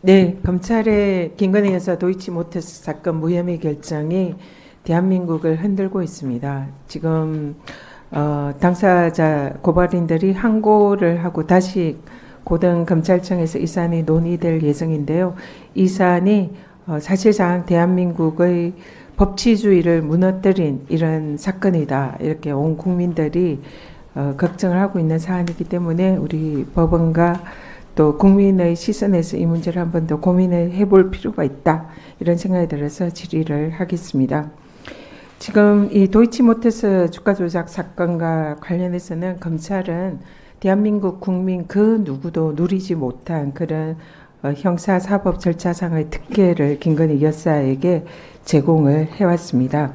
네, 검찰의 김건희 여사 도이치모터스 사건 무혐의 결정이 대한민국을 흔들고 있습니다. 지금 당사자 고발인들이 항고를 하고 다시 고등검찰청에서 이 사안이 논의될 예정인데요. 이 사안이 사실상 대한민국의 법치주의를 무너뜨린 이런 사건이다. 이렇게 온 국민들이 걱정을 하고 있는 사안이기 때문에 우리 법원과 또 국민의 시선에서 이 문제를 한 번 더 고민을 해볼 필요가 있다. 이런 생각이 들어서 질의를 하겠습니다. 지금 이 도이치모터스 주가 조작 사건과 관련해서는 검찰은 대한민국 국민 그 누구도 누리지 못한 그런 형사사법 절차상의 특혜를 김건희 여사에게 제공을 해왔습니다.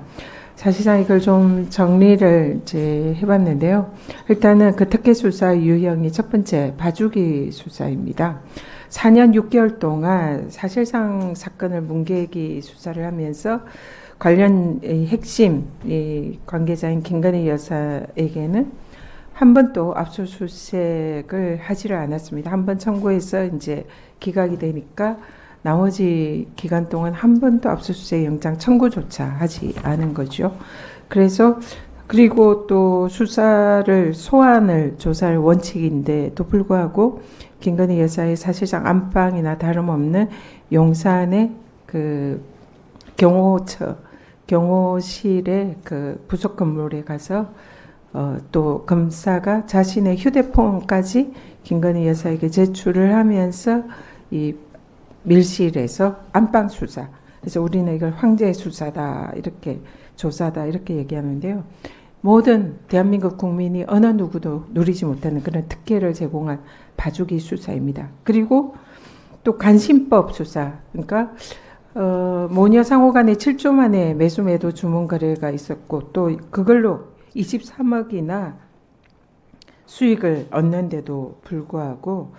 사실상 이걸 좀 정리를 이제 해봤는데요. 일단은 그 특혜 수사 유형이 첫 번째 봐주기 수사입니다. 4년 6개월 동안 사실상 사건을 문개기 수사를 하면서 관련 핵심 관계자인 김건희 여사에게는 한 번도 압수수색을 하지를 않았습니다. 한 번 청구해서 이제 기각이 되니까 나머지 기간 동안 한 번도 압수수색 영장 청구조차 하지 않은 거죠. 그래서 그리고 또 수사를 소환을 조사할 원칙인데도 불구하고 김건희 여사의 사실상 안방이나 다름없는 용산의 그 경호실의 그 부속 건물에 가서 또 검사가 자신의 휴대폰까지 김건희 여사에게 제출을 하면서 이 밀실에서 안방 수사. 그래서 우리는 이걸 황제 수사다, 이렇게 조사다, 이렇게 얘기하는데요. 모든 대한민국 국민이 어느 누구도 누리지 못하는 그런 특혜를 제공한 봐주기 수사입니다. 그리고 또 간신법 수사. 그러니까 모녀 상호 간에 7조 만에 매수 매도 주문 거래가 있었고 또 그걸로 23억이나 수익을 얻는데도 불구하고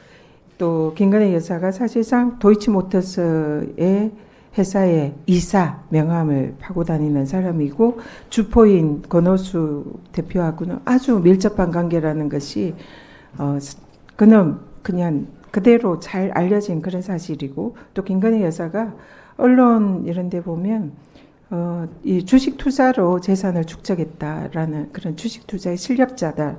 또 김건희 여사가 사실상 도이치모터스의 회사의 이사 명함을 파고 다니는 사람이고 주포인 권오수 대표하고는 아주 밀접한 관계라는 것이 그는 그냥 그대로 잘 알려진 그런 사실이고 또 김건희 여사가 언론 이런 데 보면 이 주식 투자로 재산을 축적했다라는 그런 주식 투자의 실력자다.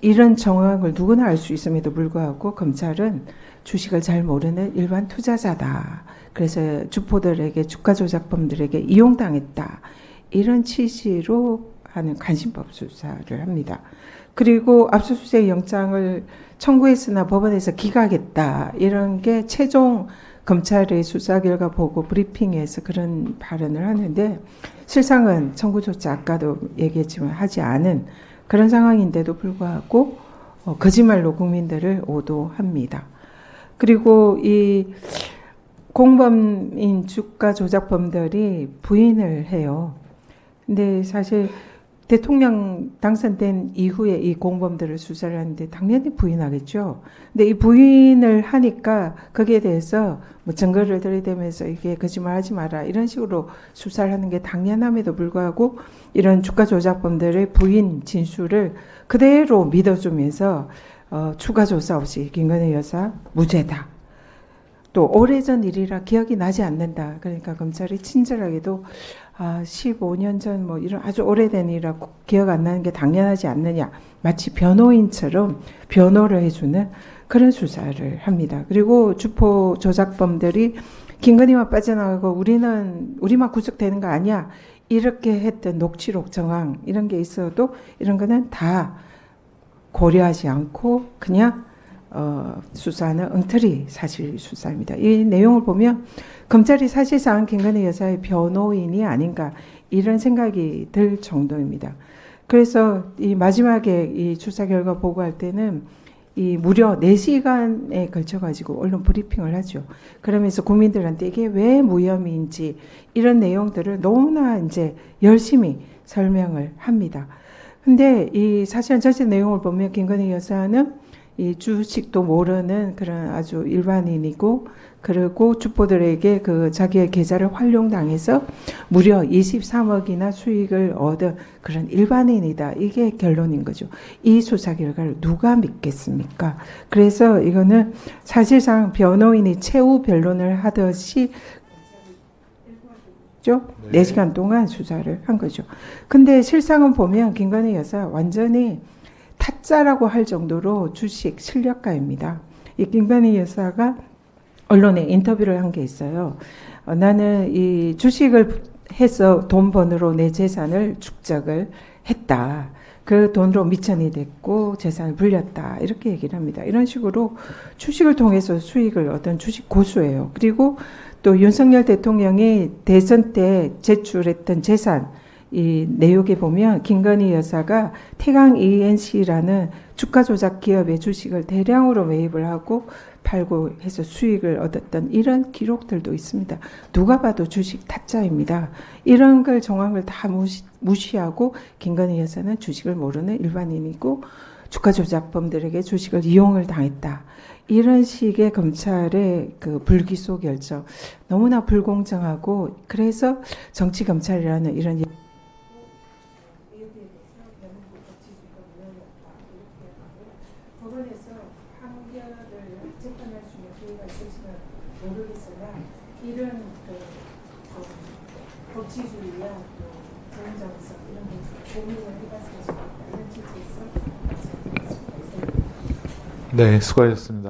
이런 정황을 누구나 알 수 있음에도 불구하고 검찰은 주식을 잘 모르는 일반 투자자다. 그래서 주포들에게 주가 조작범들에게 이용당했다. 이런 취지로 하는 간신법 수사를 합니다. 그리고 압수수색 영장을 청구했으나 법원에서 기각했다. 이런 게 최종 검찰의 수사 결과 보고 브리핑에서 그런 발언을 하는데 실상은 청구조차 아까도 얘기했지만 하지 않은 그런 상황인데도 불구하고 거짓말로 국민들을 오도합니다. 그리고 이 공범인 주가 조작범들이 부인을 해요. 근데 사실 대통령 당선된 이후에 이 공범들을 수사를 하는데 당연히 부인하겠죠. 근데 이 부인을 하니까 거기에 대해서 뭐 증거를 들이대면서 이게 거짓말하지 마라 이런 식으로 수사를 하는 게 당연함에도 불구하고 이런 주가 조작범들의 부인 진술을 그대로 믿어주면서 추가 조사 없이 김건희 여사 무죄다. 또 오래전 일이라 기억이 나지 않는다. 그러니까 검찰이 친절하게도 15년 전 뭐 이런 아주 오래된 일이라 기억 안 나는 게 당연하지 않느냐. 마치 변호인처럼 변호를 해주는 그런 수사를 합니다. 그리고 주포 조작범들이 김건희만 빠져나가고 우리만 구속되는 거 아니야. 이렇게 했던 녹취록 정황 이런 게 있어도 이런 거는 다 고려하지 않고 그냥 수사는 엉터리 사실 수사입니다. 이 내용을 보면 검찰이 사실상 김건희 여사의 변호인이 아닌가 이런 생각이 들 정도입니다. 그래서 이 마지막에 이 수사 결과 보고할 때는 이 무려 4시간에 걸쳐가지고 언론 브리핑을 하죠. 그러면서 국민들한테 이게 왜 무혐의인지 이런 내용들을 너무나 이제 열심히 설명을 합니다. 근데 이 사실은 전체 내용을 보면 김건희 여사는 이 주식도 모르는 그런 아주 일반인이고, 그리고 주포들에게 그 자기의 계좌를 활용당해서 무려 23억이나 수익을 얻은 그런 일반인이다. 이게 결론인 거죠. 이 수사 결과를 누가 믿겠습니까? 그래서 이거는 사실상 변호인이 최후 변론을 하듯이 4시간 동안 수사를 한 거죠. 근데 실상은 보면 김건희 여사 완전히 타짜라고 할 정도로 주식 실력가입니다. 이 김건희 여사가 언론에 인터뷰를 한 게 있어요. 나는 이 주식을 해서 돈 번으로 내 재산을 축적을 했다. 그 돈으로 미천이 됐고 재산을 불렸다. 이렇게 얘기를 합니다. 이런 식으로 주식을 통해서 수익을 얻은 주식 고수예요. 그리고 또 윤석열 대통령이 대선 때 제출했던 재산, 이 내용에 보면 김건희 여사가 태강 ENC라는 주가 조작 기업의 주식을 대량으로 매입을 하고 팔고 해서 수익을 얻었던 이런 기록들도 있습니다. 누가 봐도 주식 타짜입니다. 이런 걸 정황을 다 무시하고 김건희 여사는 주식을 모르는 일반인이고 주가 조작범들에게 주식을 이용을 당했다. 이런 식의 검찰의 그 불기소 결정 너무나 불공정하고, 그래서 정치검찰이라는 이런 법원에서 판결을 재판할 수 있는 기회가 있을지는 모르겠으나 이런 법치주의와 또 정정성 이런 것을 고민을 해봤으면 좋겠다, 이런 취지에서 말씀드리겠습니다. 네, 수고하셨습니다.